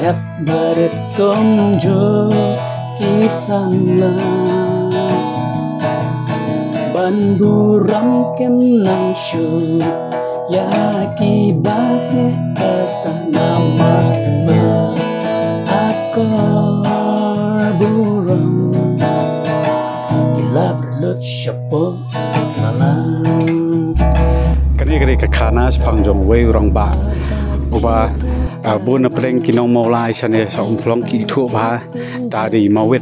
Hep baret komjo kisana Ban buram kem nang shu Ya kibahe kata nama Akor buram Gila berlut syapo malam Kani kekana sepanjang wei orang ba Uba bun apreng kinong maulai sana seumplong ki itu ba tadi mawet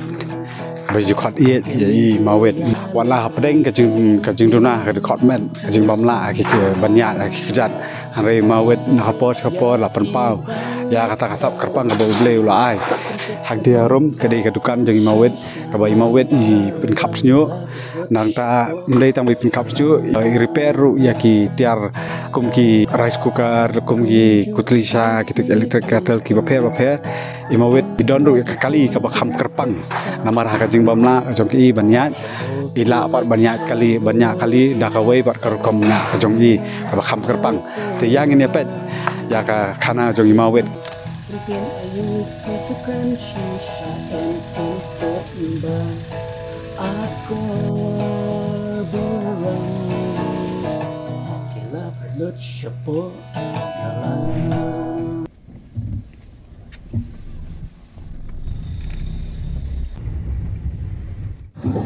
baju kot i mawet wala apreng kajing duna kot men kajing bamla ki banyak ki jat hari mawet nakapot lapan pau ya kata kasap kerpang ke ble ulai hak dia rum kadi kedukan jeng mawet kabai mawet i penkap snyo nang ta mulai tang penkap snyo repair ya ki tiar kum ki rice cooker kum ki kutlisa gitu elektrik kettle ki baper imawet bidon ru kali ka bakam kerpang namar hakajing bamla jong ki banyak ila par banyak kali dah kawai par kerkom na jong i bakam kerpang te yang ini pet ya ka kana jong imawet Syapo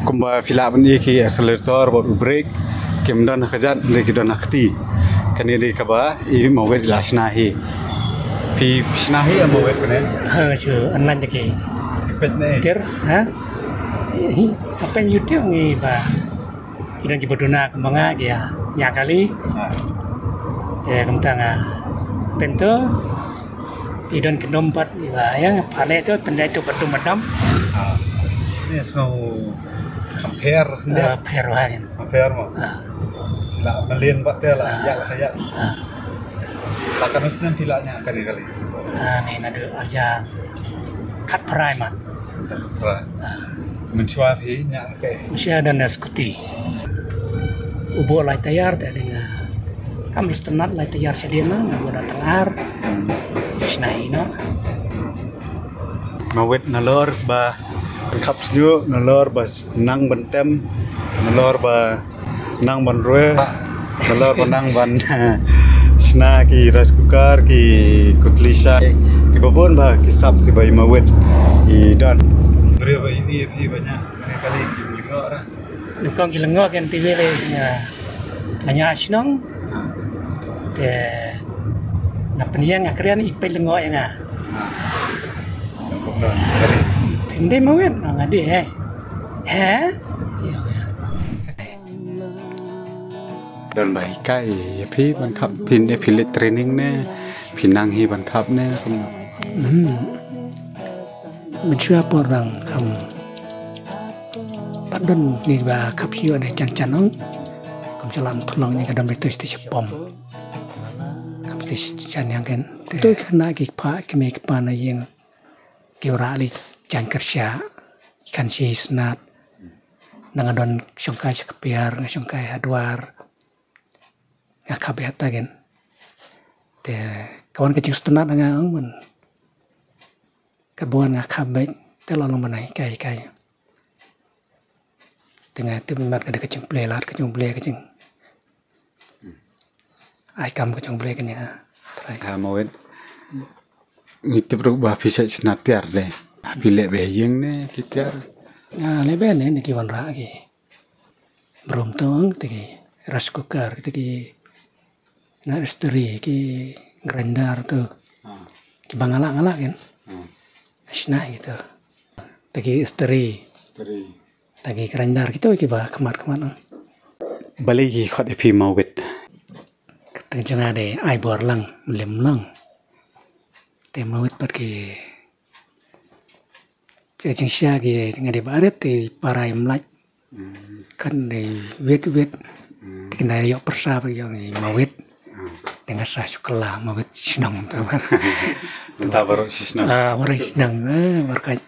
kumba filap ni ki accelerator baru brake kemudian kejat lagi dan akti kini di kaba i mawet lasnahi pi snahi mawet kene chu anlan ke pet ne ter ha apa yang YouTube ni ba kidang ki bodona kemanga ya nya kali ya kemtanga pento tidon kenompat ba yang pale tu pendai tu betul madam ni semua compare per wagen compare mo la melin batel lah ya kayak takkan usnan pilanya kali ni nado arja kat prai man mencuat hi nya ke usia dan skuti ubo lai tayar ta dengan kam istanat lai tayar sedena ngabo datang ar snai no mawet nalor ba kap snyo nalor bas nang bentem nalor ba nang ban roe nalor ba nang ban sna ki rice cooker ki kutlisa ki babon ba ki sap ki bai mawet i dan bre ba ini banyak kali ki lingok ra nukong kilengok kan TV le nya hanya sinong te ngapniang akrian ipe lengok ya nga Hindi mawet ngadi he dan baik kai ya pi ban khap pin e pilet training ne pinang hi ban khap ne kum mencuba orang kam padan ni ba khap siu ne chan ong kam salam tolong ni kadam itu sti sepom kam sti chan yang kan tu kena ki pa ki me ki pa na yang ki ora li chan kerja ikan si snat nangadon songkai sekepiar songkai hadwar ngakabeta gen te kawan kecil setengah dengan men kabuan ngakabet te lalu menai kai tengah tu memang ada kecing plelat kecing ai kam kecing play kan ya ha mawet itu berubah bisa senatiar deh pilih bejeng ne kita leben ne ki wan ra ki brom tong te rice cooker te ki na istri ki grinder tu ki bangala kan sna gitu tagi istri tagi grinder gitu ki ba kemar balik ki khot epi mawet tengah ada ai bor lang lem lang te mawet pergi cacing sia ki ngade baret te parai mlaj kan de wet kena yok persa yang mawet dengan saya sukalah mawet senang tu entah baru senang baru senang berkat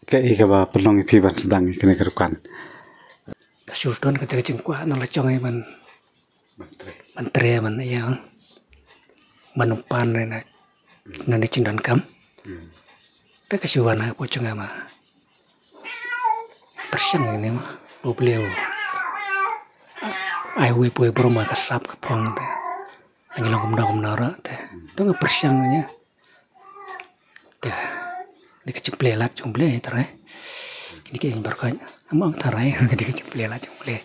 kayak apa pelong ipi ban sedang kena kerukan kasuston ketika cengkuah nalacong man menteri man ya manumpan rena Nanti cindon kam. Tak kasih warna pocong ama. Persang ini mah, beliau. Ai we poi berumah kasap kepong teh. Angin longom nara teh. Tu nggak persangnya. Teh. Di keciplelat jumble terai. Kini kayak berkanya. Amang terai di keciplelat jumble.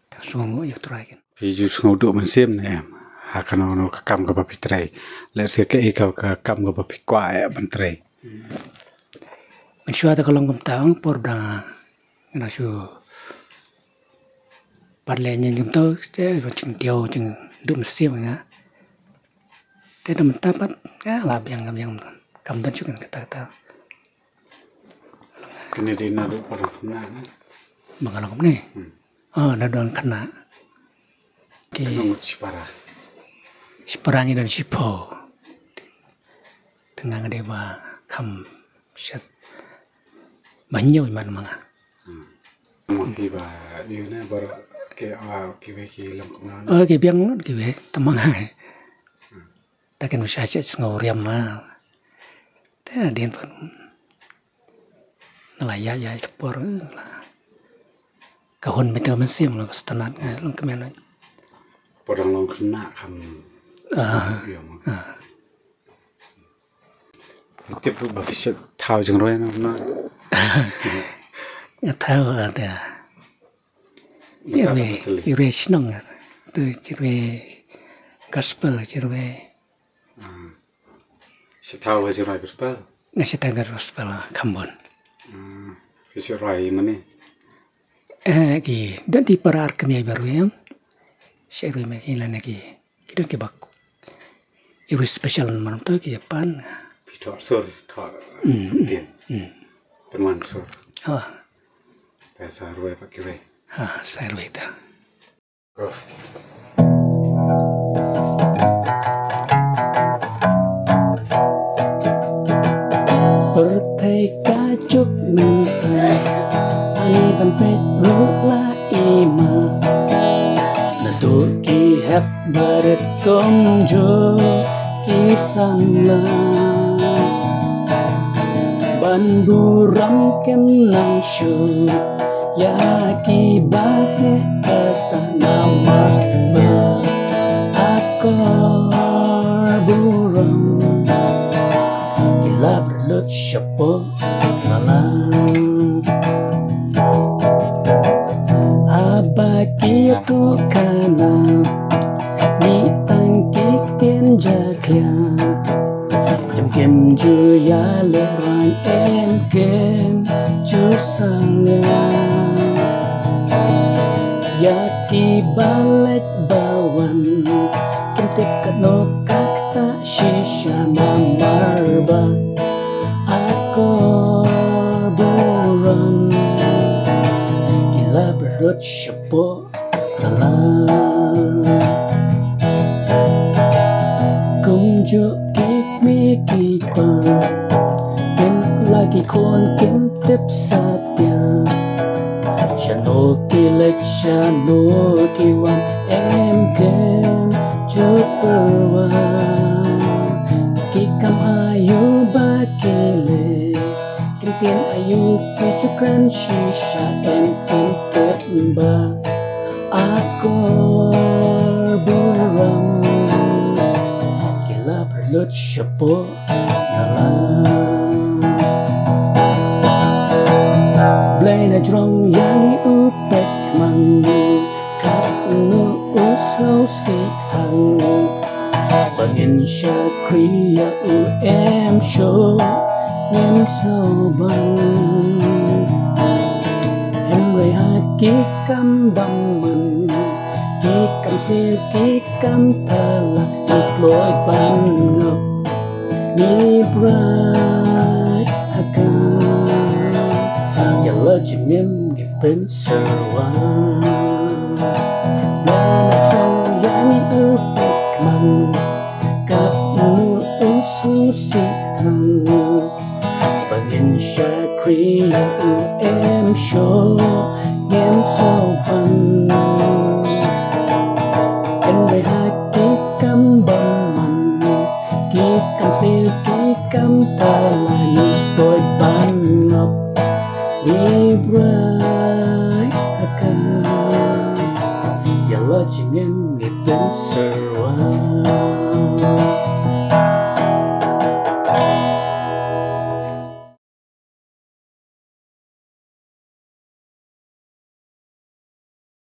Tak semua yuk terai kan. Piju nguduk mensim nih. Akan ono kam ke bapi terai. Lihat ke ikau ke kam ke bapi kuai benterai. Mensyua tak kalau ngomong porda. Ngasu. Parlenya jam tu, saya macam dia macam dum siam ya. Tidak mentapat, ya lah yang kamu dan juga kata-kata. Kini di nado pada kena. Mengalang ni, oh nado kena. Di Sipara. Siparangi dan sipo. Tengah ada bah kam siat banyak mana mana. Mungkin bah dia ni baru ke ke lengkap. Oh ke biang non ke temang. Takkan usah asyik ngoriam mah. Dah dia pun nelayan ya kepor lah. Kahun meter mensim lah setenat long kemana. Porang long kena kam. Tiap bapak tahu jengroy nama. Nggak tahu ada. Irwe senang tu irwe gospel irwe. Setahu hasil rai gospel. Nggak setahu gospel Kambon. Hasil rai mana? Dan di parar kami baru ya. Saya irwe makinan lagi. Kita kebak. Irwe special mana tu kejapan. Thọ sơ thọ tiền penuan sơ pesa rue pakai rue saya rue itu berteka cuk minta ani panpet rula ima natur ki hep baret komjo kisamla ban buram kem nang shu ya ki bahe kata nama ba akor buram gila berlut syapo lala abaki tu kana ni tangkik tien jaklia kem ju ya le ran em kem ju sanga ya ki balet bawan kem tekat no kakta shisha marba aku buram gila berut syapo lala kum ju Miki pang Kem lagi kon kem tip satya Shano ki lek shano ki wan em kem chuperwa Ki kam ayu bakile Kem tien ayu ki chukran shisha em kem tip ba Akor buram Lut syapo dalam Blay na jrong yang upet mangu Kat nu usaw sitang Bangin siya kriya UM show Yang sobang Emre haki kambang man Kikam sil kikam tala Nikloy panggap Ni bright akan Yalla jimim gipin serwa Nana chong yani upik mang Kap nu ususik hang Bangin siya kriya UM show Yang sopan Hãy subscribe cho kênh Ghiền Mì Gõ để không bỏ lỡ những video hấp dẫn ngập đi ra